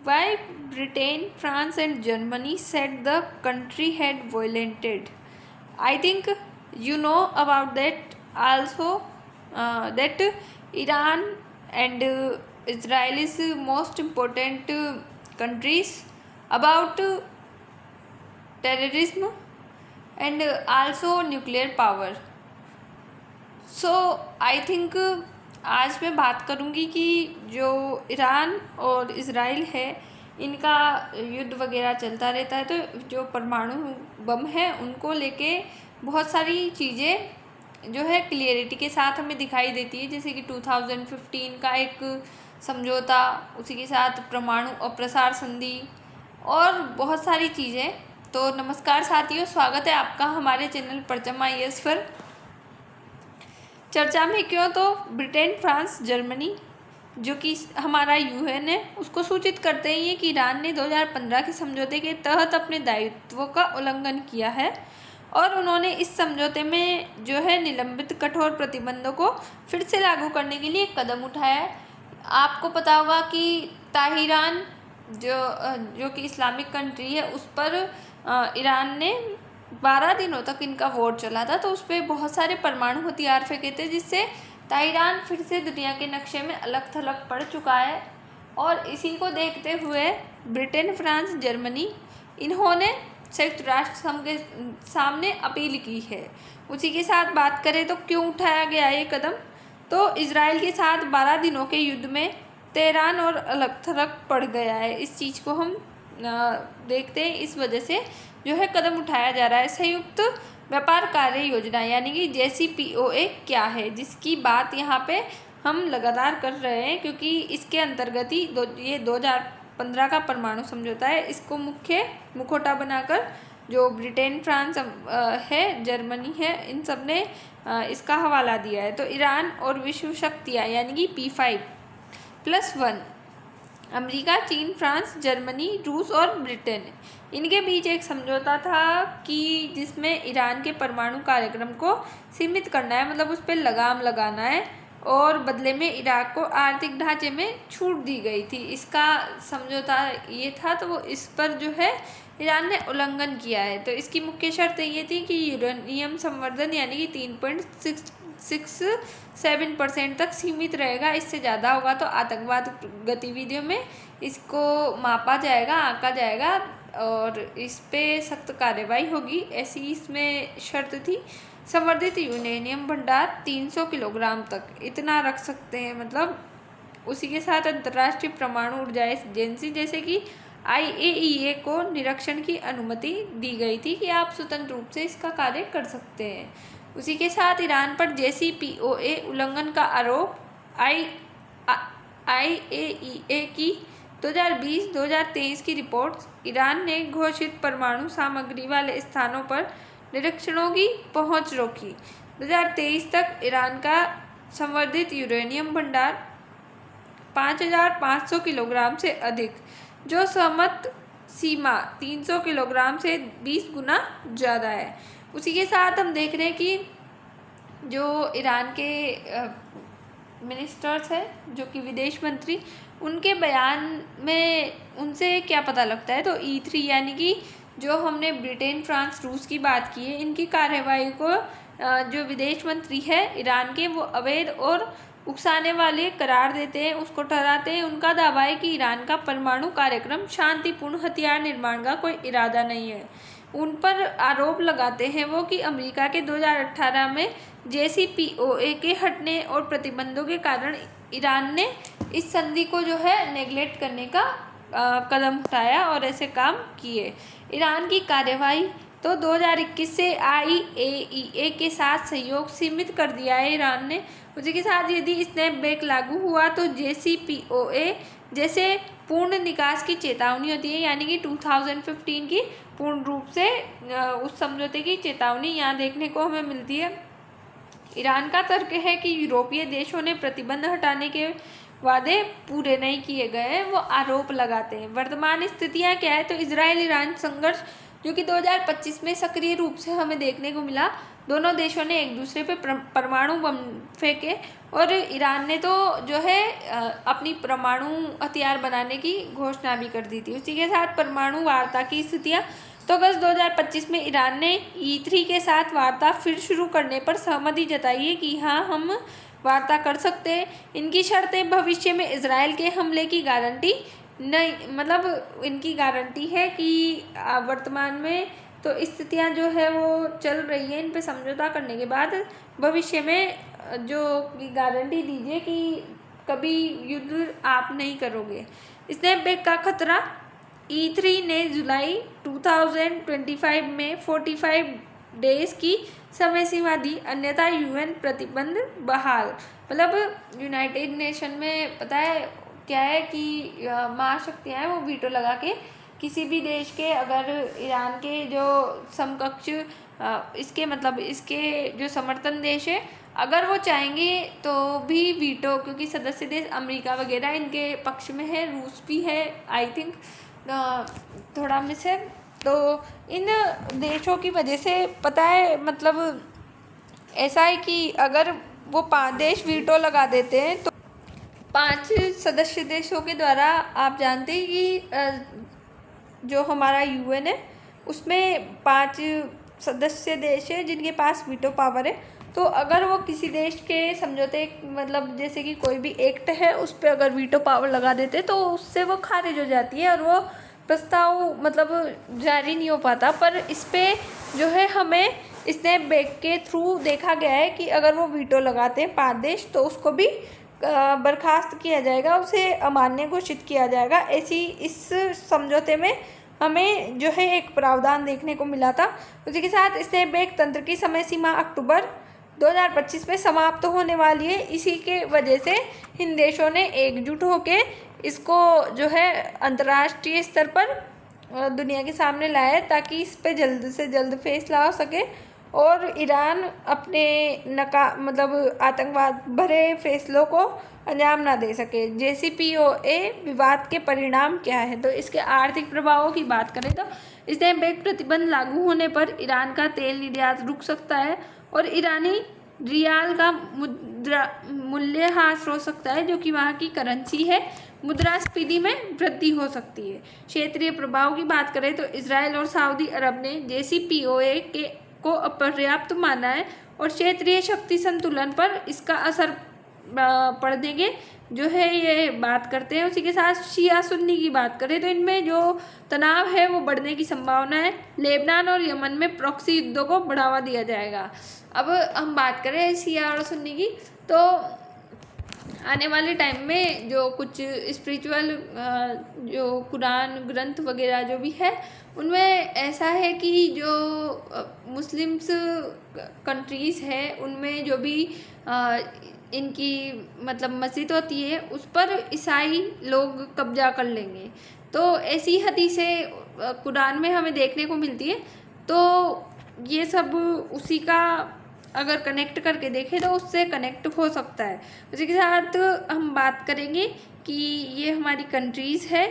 Why Britain, France, and Germany said the country had violated? I think you know about that also, that Iran and Israel is most important countries about terrorism and also nuclear power. So I think आज मैं बात करूँगी कि जो Iran और Israel है इनका युद्ध वगैरह चलता रहता है, तो जो परमाणु बम है उनको लेके बहुत सारी चीज़ें जो है क्लियरिटी के साथ हमें दिखाई देती है, जैसे कि 2015 का एक समझौता, उसी के साथ परमाणु अप्रसार संधि और बहुत सारी चीज़ें। तो नमस्कार साथियों, स्वागत है आपका हमारे चैनल परचम IAS पर। चर्चा में क्यों, तो ब्रिटेन, फ्रांस, जर्मनी जो कि हमारा UN है उसको सूचित करते हैं कि ईरान ने 2015 के समझौते के तहत अपने दायित्वों का उल्लंघन किया है और उन्होंने इस समझौते में जो है निलंबित कठोर प्रतिबंधों को फिर से लागू करने के लिए एक कदम उठाया है। आपको पता होगा कि ताहिरान जो कि इस्लामिक कंट्री है उस पर ईरान ने 12 दिनों तक इनका वॉर चला था, तो उस पर बहुत सारे परमाणु हथियार फेंके थे, जिससे ताहिरान फिर से दुनिया के नक्शे में अलग थलग पड़ चुका है। और इसी को देखते हुए ब्रिटेन, फ्रांस, जर्मनी इन्होंने संयुक्त राष्ट्र संघ के सामने अपील की है। उसी के साथ बात करें तो क्यों उठाया गया ये कदम, तो इजराइल के साथ 12 दिनों के युद्ध में तेहरान और अलग थलग पड़ गया है। इस चीज़ को हम देखते हैं, इस वजह से जो है कदम उठाया जा रहा है। संयुक्त व्यापार कार्य योजना यानी कि JCPOA क्या है, जिसकी बात यहाँ पे हम लगातार कर रहे हैं, क्योंकि इसके अंतर्गत ही ये 2015 का परमाणु समझौता है। इसको मुखौटा बनाकर जो ब्रिटेन, फ्रांस है, जर्मनी है, इन सब ने इसका हवाला दिया है। तो ईरान और विश्व शक्तियाँ यानी कि P5+1 अमेरिका, चीन, फ्रांस, जर्मनी, रूस और ब्रिटेन, इनके बीच एक समझौता था कि जिसमें ईरान के परमाणु कार्यक्रम को सीमित करना है, मतलब उस पर लगाम लगाना है, और बदले में इराक को आर्थिक ढांचे में छूट दी गई थी। इसका समझौता ये था, तो वो इस पर जो है ईरान ने उल्लंघन किया है। तो इसकी मुख्य शर्त ये थी कि यूरेनियम संवर्धन यानी कि 3.67% तक सीमित रहेगा, इससे ज़्यादा होगा तो आतंकवाद गतिविधियों में इसको मापा जाएगा, आंका जाएगा और इस पे सख्त कार्रवाई होगी, ऐसी इसमें शर्त थी। संवर्धित यूरेनियम भंडार 300 किलोग्राम तक इतना रख सकते हैं, मतलब उसी के साथ अंतर्राष्ट्रीय परमाणु ऊर्जा एजेंसी जैसे कि IAEA को निरीक्षण की अनुमति दी गई थी कि आप स्वतंत्र रूप से इसका कार्य कर सकते हैं। उसी के साथ ईरान पर JCPOA उल्लंघन का आरोप IAEA की 2020-2023 की रिपोर्ट, ईरान ने घोषित परमाणु सामग्री वाले स्थानों पर निरीक्षणों की पहुंच रोकी। 2023 तक ईरान का संवर्धित यूरेनियम भंडार 5500 किलोग्राम से अधिक, जो सहमत सीमा 300 किलोग्राम से 20 गुना ज़्यादा है। उसी के साथ हम देख रहे हैं कि जो ईरान के मिनिस्टर्स हैं, जो कि विदेश मंत्री, उनके बयान में उनसे क्या पता लगता है, तो E3 यानी कि जो हमने ब्रिटेन, फ्रांस, रूस की बात की है, इनकी कार्यवाही को जो विदेश मंत्री है ईरान के, वो अवैध और उकसाने वाले करार देते हैं, उसको ठहराते हैं। उनका दावा है कि ईरान का परमाणु कार्यक्रम शांतिपूर्ण हथियार निर्माण का कोई इरादा नहीं है। उन पर आरोप लगाते हैं वो कि अमेरिका के 2018 में JCPOA के हटने और प्रतिबंधों के कारण ईरान ने इस संधि को जो है नेगलेक्ट करने का कदम उठाया और ऐसे काम किए। ईरान की कार्यवाही तो 2021 से IAEA के साथ सहयोग सीमित कर दिया है ईरान ने। उसी के साथ यदि स्नैपबैक लागू हुआ तो JCPOA जैसे पूर्ण निकास की चेतावनी होती है, यानी कि 2015 की पूर्ण रूप से उस समझौते की चेतावनी यहाँ देखने को हमें मिलती है। ईरान का तर्क है कि यूरोपीय देशों ने प्रतिबंध हटाने के वादे पूरे नहीं किए गए हैं, वो आरोप लगाते हैं। वर्तमान स्थितियाँ क्या है, तो इजराइल ईरान संघर्ष जो कि 2025 में सक्रिय रूप से हमें देखने को मिला, दोनों देशों ने एक दूसरे पे परमाणु बम फेंके और ईरान ने तो जो है अपनी परमाणु हथियार बनाने की घोषणा भी कर दी थी। उसी के साथ परमाणु वार्ता की स्थितियाँ, तो अगस्त 2025 में ईरान ने E3 के साथ वार्ता फिर शुरू करने पर सहमति जताई है कि हाँ, हम वार्ता कर सकते हैं। इनकी शर्तें भविष्य में इजराइल के हमले की गारंटी नहीं, मतलब इनकी गारंटी है कि वर्तमान में तो स्थितियाँ जो है वो चल रही है, इन पे समझौता करने के बाद भविष्य में जो गारंटी दीजिए कि कभी युद्ध आप नहीं करोगे। स्नैपबैक का खतरा, E3 ने जुलाई 2025 में 45 डेज की समय सीमा दी, अन्यथा UN प्रतिबंध बहाल। मतलब यूनाइटेड नेशन में पता है क्या है कि महाशक्तियाँ हैं वो वीटो लगा के किसी भी देश के, अगर ईरान के जो समकक्ष इसके मतलब इसके जो समर्थन देश है, अगर वो चाहेंगे तो भी वीटो, क्योंकि सदस्य देश अमेरिका वगैरह इनके पक्ष में है, रूस भी है आई थिंक, थोड़ा मिस है। तो इन देशों की वजह से पता है मतलब ऐसा है कि अगर वो 5 देश वीटो लगा देते हैं तो 5 सदस्य देशों के द्वारा, आप जानते हैं कि जो हमारा UN है उसमें 5 सदस्य देश है जिनके पास वीटो पावर है। तो अगर वो किसी देश के समझौते, मतलब जैसे कि कोई भी एक्ट है उस पर अगर वीटो पावर लगा देते तो उससे वो खारिज हो जाती है और वो प्रस्ताव मतलब जारी नहीं हो पाता। पर इस पर जो है हमें स्नैपबैक के थ्रू देखा गया है कि अगर वो वीटो लगाते हैं 5 देश तो उसको भी बर्खास्त किया जाएगा, उसे अमान्य घोषित किया जाएगा। ऐसी इस समझौते में हमें जो है एक प्रावधान देखने को मिला था। उसी के साथ स्नैपबैक तंत्र की समय सीमा अक्टूबर 2025 में समाप्त होने वाली है। इसी के वजह से इन देशों ने एकजुट होकर इसको जो है अंतर्राष्ट्रीय स्तर पर दुनिया के सामने लाया है ताकि इस पे जल्द से जल्द फैसला हो सके और ईरान अपने मतलब आतंकवाद भरे फैसलों को अंजाम ना दे सके। JCPOA विवाद के परिणाम क्या है, तो इसके आर्थिक प्रभावों की बात करें तो स्नैपबैक प्रतिबंध लागू होने पर ईरान का तेल निर्यात रुक सकता है और ईरानी रियाल का मूल्यह्रास हो सकता है, जो कि वहाँ की करेंसी है। मुद्रास्फीति में वृद्धि हो सकती है। क्षेत्रीय प्रभाव की बात करें तो इसराइल और सऊदी अरब ने JCPOA को अपर्याप्त माना है और क्षेत्रीय शक्ति संतुलन पर इसका असर पड़ने के जो है ये बात करते हैं। उसी के साथ शिया सुन्नी की बात करें तो इनमें जो तनाव है वो बढ़ने की संभावना है। लेबनान और यमन में प्रॉक्सी युद्धों को बढ़ावा दिया जाएगा। अब हम बात करें शिया और सुन्नी की, तो आने वाले टाइम में जो कुछ स्पिरिचुअल जो कुरान ग्रंथ वगैरह जो भी है उनमें ऐसा है कि जो मुस्लिम्स कंट्रीज़ है उनमें जो भी इनकी मतलब मस्जिद होती है उस पर ईसाई लोग कब्जा कर लेंगे। तो ऐसी हदीसें कुरान में हमें देखने को मिलती है। तो ये सब उसी का अगर कनेक्ट करके देखें तो उससे कनेक्ट हो सकता है। उसी के साथ हम बात करेंगे कि ये हमारी कंट्रीज़ है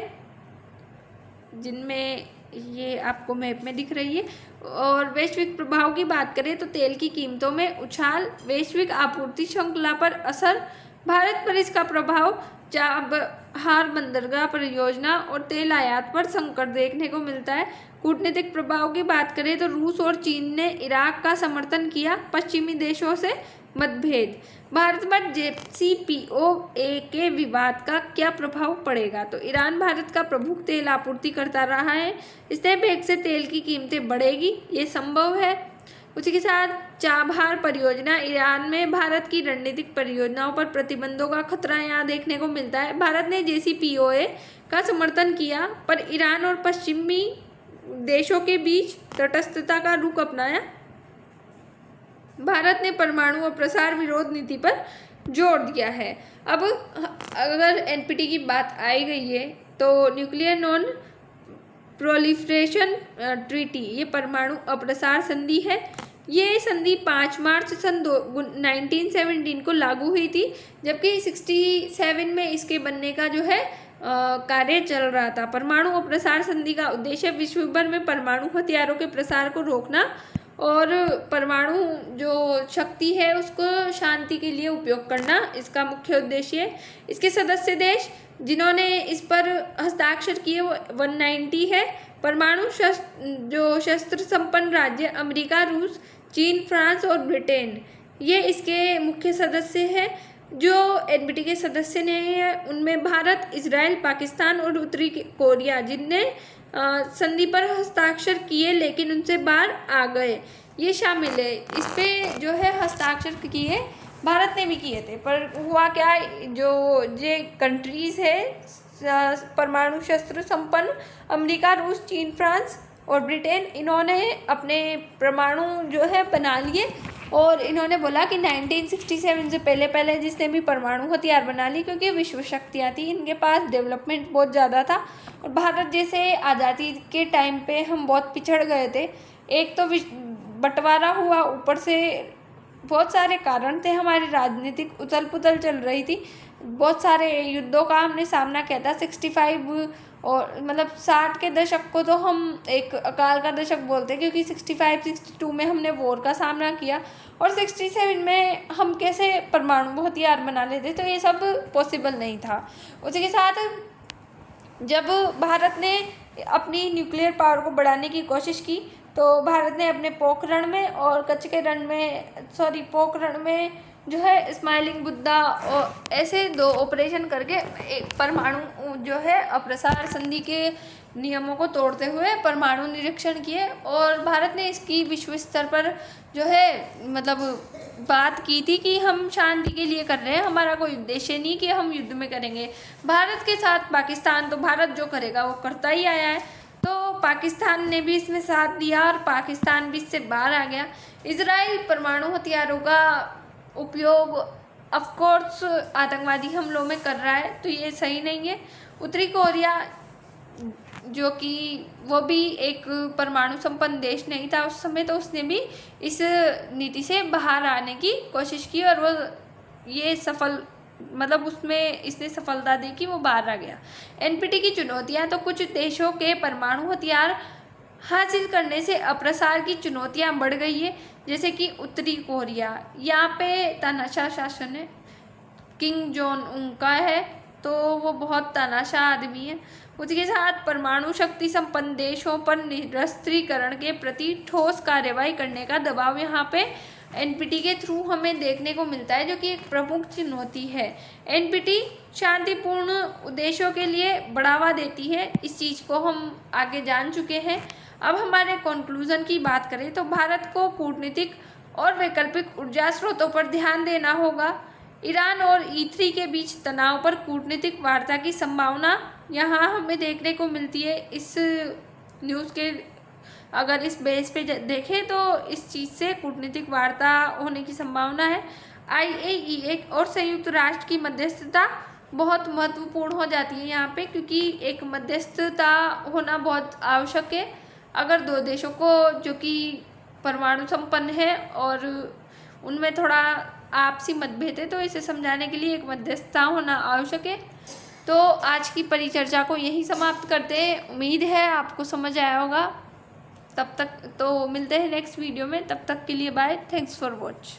जिनमें ये आपको मैप में दिख रही है। और वैश्विक प्रभाव की बात करें तो तेल की कीमतों में उछाल, वैश्विक आपूर्ति श्रृंखला पर असर, भारत पर इसका प्रभाव, चाबहार बंदरगाह परियोजना और तेल आयात पर संकट देखने को मिलता है। कूटनीतिक प्रभाव की बात करें तो रूस और चीन ने इराक का समर्थन किया, पश्चिमी देशों से मतभेद। भारत पर JCPOA के विवाद का क्या प्रभाव पड़ेगा, तो ईरान भारत का प्रमुख तेल आपूर्ति करता रहा है, स्नैपबैक से तेल की कीमतें बढ़ेगी, ये संभव है। उसी के साथ चाबहार परियोजना, ईरान में भारत की रणनीतिक परियोजनाओं पर प्रतिबंधों का खतरा यहाँ देखने को मिलता है। भारत ने JCPOA का समर्थन किया पर ईरान और पश्चिमी देशों के बीच तटस्थता का रुख अपनाया। भारत ने परमाणु और प्रसार विरोध नीति पर जोर दिया है। अब अगर NPT की बात आई गई है तो न्यूक्लियर नॉन प्रोलिफरेशन ट्रीटी, ये परमाणु अप्रसार संधि है। ये संधि 5 मार्च सन 1917 को लागू हुई थी, जबकि 67 में इसके बनने का जो है कार्य चल रहा था। परमाणु अप्रसार संधि का उद्देश्य विश्व भर में परमाणु हथियारों के प्रसार को रोकना और परमाणु जो शक्ति है उसको शांति के लिए उपयोग करना इसका मुख्य उद्देश्य है। इसके सदस्य देश जिन्होंने इस पर हस्ताक्षर किए वो 190 है। परमाणु शस्त्र संपन्न राज्य अमेरिका, रूस, चीन, फ्रांस और ब्रिटेन ये इसके मुख्य सदस्य हैं। जो एनपीटी के सदस्य ने उनमें भारत, इजराइल, पाकिस्तान और उत्तरी कोरिया जिनने संधि पर हस्ताक्षर किए लेकिन उनसे बाहर आ गए ये शामिल है। इस पे जो है हस्ताक्षर किए भारत ने भी किए थे, पर हुआ क्या, जो ये कंट्रीज़ है परमाणु शस्त्र संपन्न अमेरिका, रूस, चीन, फ्रांस और ब्रिटेन, इन्होंने अपने परमाणु जो है बना लिए और इन्होंने बोला कि 1967 से पहले जिसने भी परमाणु हथियार बना ली, क्योंकि विश्व शक्तियाँ थी, इनके पास डेवलपमेंट बहुत ज़्यादा था और भारत जैसे आज़ादी के टाइम पे हम बहुत पिछड़ गए थे। एक तो बंटवारा हुआ, ऊपर से बहुत सारे कारण थे, हमारी राजनीतिक उथल पुथल चल रही थी, बहुत सारे युद्धों का हमने सामना किया था। 65 और मतलब 60 के दशक को तो हम एक अकाल का दशक बोलते हैं, क्योंकि 65-62 में हमने वॉर का सामना किया और 67 में हम कैसे परमाणु हथियार बना लेते, तो ये सब पॉसिबल नहीं था। उसी के साथ जब भारत ने अपनी न्यूक्लियर पावर को बढ़ाने की कोशिश की तो भारत ने अपने पोखरण में और कच्छ के रण में पोखरण में जो है स्माइलिंग बुद्धा और ऐसे 2 ऑपरेशन करके एक परमाणु जो है अप्रसार संधि के नियमों को तोड़ते हुए परमाणु निरीक्षण किए और भारत ने इसकी विश्व स्तर पर जो है मतलब बात की थी कि हम शांति के लिए कर रहे हैं, हमारा कोई उद्देश्य नहीं कि हम युद्ध में करेंगे। भारत के साथ पाकिस्तान, तो भारत जो करेगा वो करता ही आया है, तो पाकिस्तान ने भी इसमें साथ दिया और पाकिस्तान भी इससे बाहर आ गया। इजराइल परमाणु हथियारों का उपयोग ऑफ कोर्स आतंकवादी हमलों में कर रहा है, तो ये सही नहीं है। उत्तरी कोरिया जो कि वो भी एक परमाणु संपन्न देश नहीं था उस समय, तो उसने भी इस नीति से बाहर आने की कोशिश की और वो ये सफल मतलब उसमें इसने सफलता दी कि वो बाहर आ गया। एनपीटी की चुनौतियां, तो कुछ देशों के परमाणु हथियार हासिल करने से अप्रसार की चुनौतियां बढ़ गई है, जैसे कि उत्तरी कोरिया, यहाँ पे तानाशाह शासन है, किंग जोन उनका है, तो वो बहुत तानाशाह आदमी है। उसके साथ परमाणु शक्ति संपन्न देशों पर निरस्त्रीकरण के प्रति ठोस कार्रवाई करने का दबाव यहाँ पे एनपीटी के थ्रू हमें देखने को मिलता है, जो कि एक प्रमुख चुनौती है। एनपीटी शांतिपूर्ण उद्देश्यों के लिए बढ़ावा देती है, इस चीज़ को हम आगे जान चुके हैं। अब हमारे कंक्लूजन की बात करें तो भारत को कूटनीतिक और वैकल्पिक ऊर्जा स्रोतों पर ध्यान देना होगा। ईरान और E3 के बीच तनाव पर कूटनीतिक वार्ता की संभावना यहाँ हमें देखने को मिलती है। इस न्यूज़ के अगर इस बेस पे देखें तो इस चीज़ से कूटनीतिक वार्ता होने की संभावना है। IAEA और संयुक्त राष्ट्र की मध्यस्थता बहुत महत्वपूर्ण हो जाती है यहाँ पे, क्योंकि एक मध्यस्थता होना बहुत आवश्यक है। अगर 2 देशों को जो कि परमाणु संपन्न है और उनमें थोड़ा आपसी मतभेद है, तो इसे समझाने के लिए एक मध्यस्थता होना आवश्यक है। तो आज की परिचर्चा को यहीं समाप्त करते हैं। उम्मीद है आपको समझ आया होगा। तब तक तो मिलते हैं नेक्स्ट वीडियो में, तब तक के लिए बाय, थैंक्स फॉर वॉच।